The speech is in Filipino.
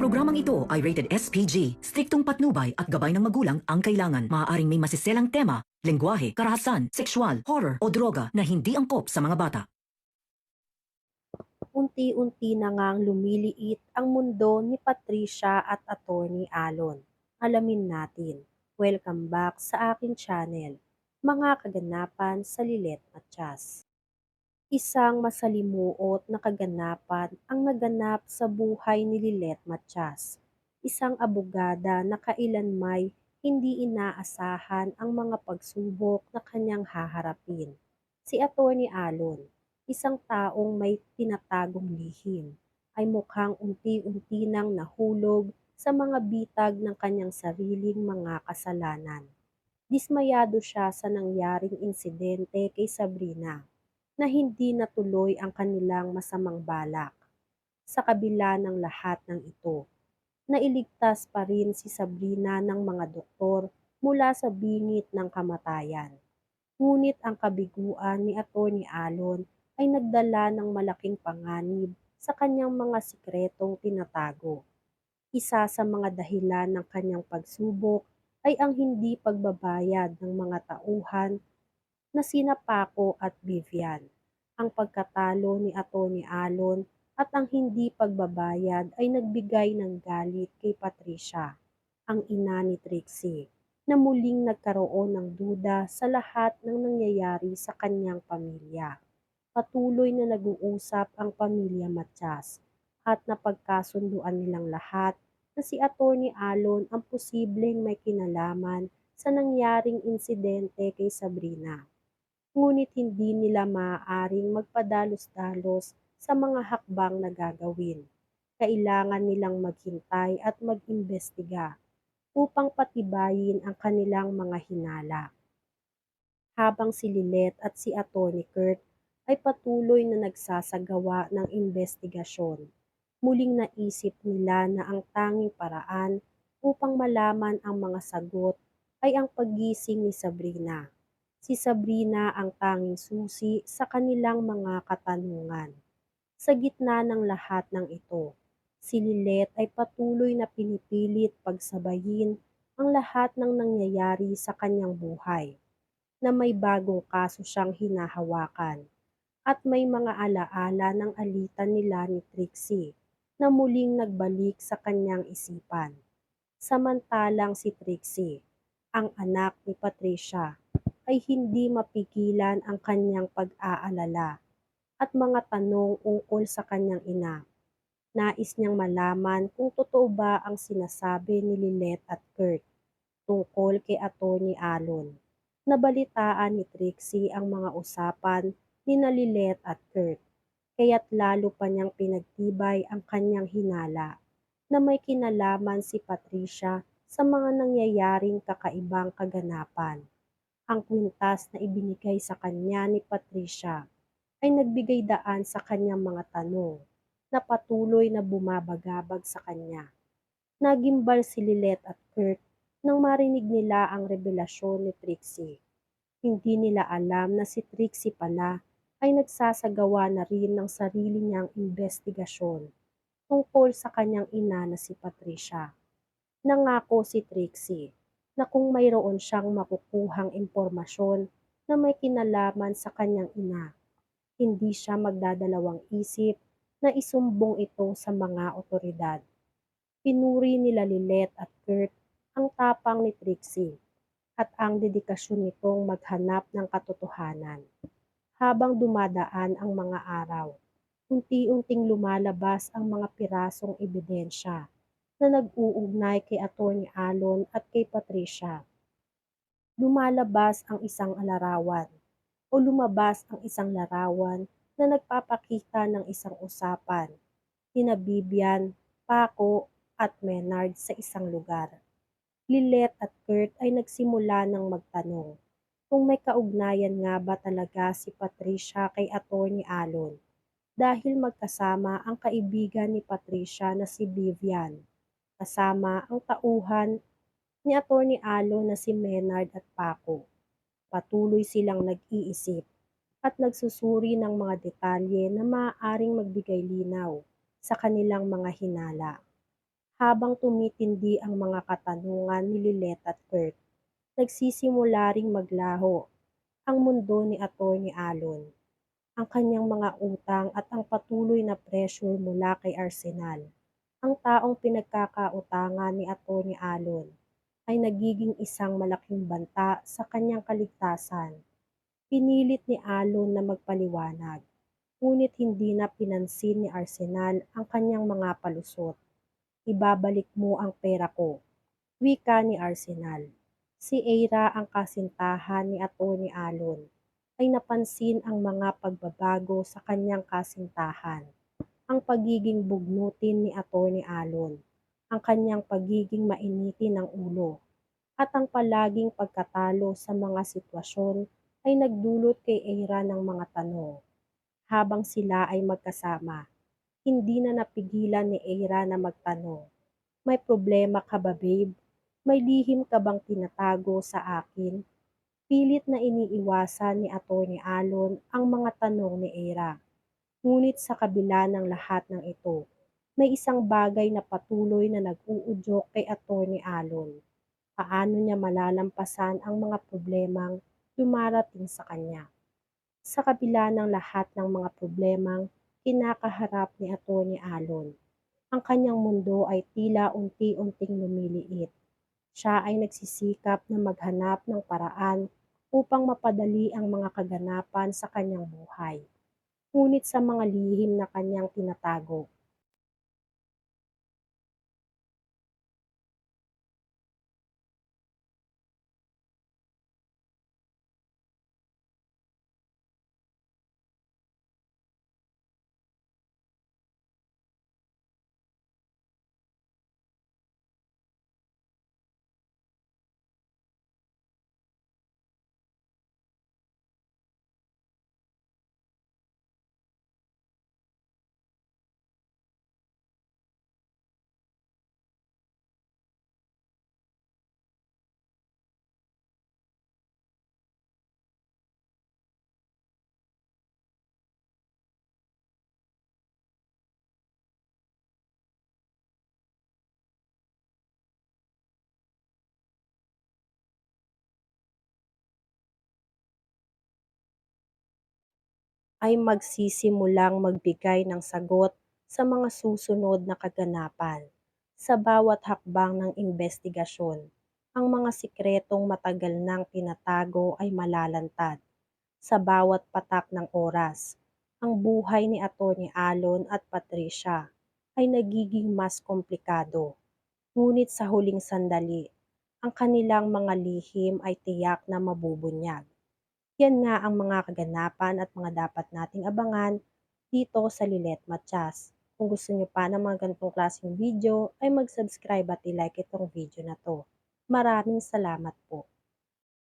programang ito ay rated SPG. Striktong patnubay at gabay ng magulang ang kailangan. Maaaring may masiselang tema, lengguwahe, karahasan, sexual, horror o droga na hindi angkop sa mga bata. Unti-unti na ngang lumiliit ang mundo ni Patricia at Attorney Alon. Alamin natin. Welcome back sa aking channel, mga kaganapan sa Lilet Matias. Isang masalimuot na kaganapan ang naganap sa buhay ni Lilet Matias, isang abogada na kailanmay hindi inaasahan ang mga pagsubok na kanyang haharapin. Si Attorney Alon, isang taong may tinatagong lihim, ay mukhang unti-unti nang nahulog sa mga bitag ng kanyang sariling mga kasalanan. Dismayado siya sa nangyaring insidente kay Sabrina na hindi natuloy ang kanilang masamang balak. Sa kabila ng lahat ng ito, nailigtas pa rin si Sabrina ng mga doktor mula sa bingit ng kamatayan. Ngunit ang kabiguan ni Attorney Alon ay nagdala ng malaking panganib sa kanyang mga sikretong tinatago. Isa sa mga dahilan ng kanyang pagsubok ay ang hindi pagbabayad ng mga tauhan na sina Paco at Vivian. Ang pagkatalo ni Atty. Alon at ang hindi pagbabayad ay nagbigay ng galit kay Patricia, ang ina ni Trixie, na muling nagkaroon ng duda sa lahat ng nangyayari sa kanyang pamilya. Patuloy na nag-uusap ang pamilya Matias at napagkasunduan nilang lahat na si Atty. Alon ang posibleng may kinalaman sa nangyaring insidente kay Sabrina. Ngunit hindi nila maaaring magpadalos-dalos sa mga hakbang na gagawin. Kailangan nilang maghintay at mag-imbestiga upang patibayin ang kanilang mga hinala. Habang si Lilet at si Atty. Kurt ay patuloy na nagsasagawa ng imbestigasyon, muling naisip nila na ang tanging paraan upang malaman ang mga sagot ay ang paggising ni Sabrina. Si Sabrina ang tanging susi sa kanilang mga katanungan. Sa gitna ng lahat ng ito, si Lilet ay patuloy na pinipilit pagsabayin ang lahat ng nangyayari sa kanyang buhay, na may bagong kaso siyang hinahawakan at may mga alaala ng alitan nila ni Trixie na muling nagbalik sa kanyang isipan. Samantalang si Trixie, ang anak ni Patricia, ay hindi mapigilan ang kanyang pag-aalala at mga tanong ukol sa kanyang ina. Nais niyang malaman kung totoo ba ang sinasabi ni Lilet at Kurt tungkol kay Atty. Alon. Nabalitaan ni Trixie ang mga usapan nina Lilet at Kurt, kaya't lalo pa niyang pinagtibay ang kanyang hinala na may kinalaman si Patricia sa mga nangyayaring kakaibang kaganapan. Ang kwintas na ibinigay sa kanya ni Patricia ay nagbigay daan sa kanyang mga tanong na patuloy na bumabagabag sa kanya. Nagimbal si Lilet at Kurt nang marinig nila ang revelasyon ni Trixie. Hindi nila alam na si Trixie pala ay nagsasagawa na rin ng sarili niyang investigasyon tungkol sa kanyang ina na si Patricia. Nangako si Trixie na kung mayroon siyang makukuhang impormasyon na may kinalaman sa kanyang ina, hindi siya magdadalawang isip na isumbong ito sa mga otoridad. Pinuri nila Lilet at Kurt ang tapang ni Trixie at ang dedikasyon nitong maghanap ng katotohanan. Habang dumadaan ang mga araw, unti-unting lumalabas ang mga pirasong ebidensya na nag-uugnay kay Atty. Alon at kay Patricia. Lumalabas ang isang larawan o lumabas ang isang larawan na nagpapakita ng isang usapan nina Vivian, Paco at Menard sa isang lugar. Lilet at Kurt ay nagsimula ng magtanong kung may kaugnayan nga ba talaga si Patricia kay Atty. Alon dahil magkasama ang kaibigan ni Patricia na si Vivian, kasama ang tauhan ni Atty. Alon na si Menard at Paco. Patuloy silang nag-iisip at nagsusuri ng mga detalye na maaaring magbigay linaw sa kanilang mga hinala. Habang tumitindi ang mga katanungan ni Lilet at Kurt, nagsisimula ring maglaho ang mundo ni Atty. Alon, ang kanyang mga utang at ang patuloy na pressure mula kay Arsenal. Ang taong pinagkakautangan ni Atty. Alon ay nagiging isang malaking banta sa kanyang kaligtasan. Pinilit ni Alon na magpaliwanag, ngunit hindi na pinansin ni Arsenal ang kanyang mga palusot. Ibabalik mo ang pera ko, wika ni Arsenal. Si Eira, ang kasintahan ni Atty. Alon, ay napansin ang mga pagbabago sa kanyang kasintahan, ang pagiging bugnutin ni Atty. Alon, ang kanyang pagiging mainitin ng ulo, at ang palaging pagkatalo sa mga sitwasyon ay nagdulot kay Eira ng mga tanong. Habang sila ay magkasama, hindi na napigilan ni Eira na magtanong, "May problema ka ba, babe? May lihim ka bang tinatago sa akin?" Pilit na iniiwasan ni Atty. Alon ang mga tanong ni Eira. Ngunit sa kabila ng lahat ng ito, may isang bagay na patuloy na nag-uudyok kay Atty. Alon. Paano niya malalampasan ang mga problemang dumarating sa kanya? Sa kabila ng lahat ng mga problemang kinakaharap ni Atty. Alon, ang kanyang mundo ay tila unti-unting lumiliit. Siya ay nagsisikap na maghanap ng paraan upang mapadali ang mga kaganapan sa kanyang buhay. Ngunit sa mga lihim na kanyang tinatago, ay magsisimulang magbigay ng sagot sa mga susunod na kaganapan. Sa bawat hakbang ng investigasyon, ang mga sikretong matagal nang tinatago ay malalantad. Sa bawat patak ng oras, ang buhay ni Atty. Alon at Patricia ay nagiging mas komplikado. Ngunit sa huling sandali, ang kanilang mga lihim ay tiyak na mabubunyag. Yan nga ang mga kaganapan at mga dapat nating abangan dito sa Lilet Matchas. Kung gusto nyo pa ng mga ganitong klaseng video, ay mag-subscribe at i-like itong video na to. Maraming salamat po.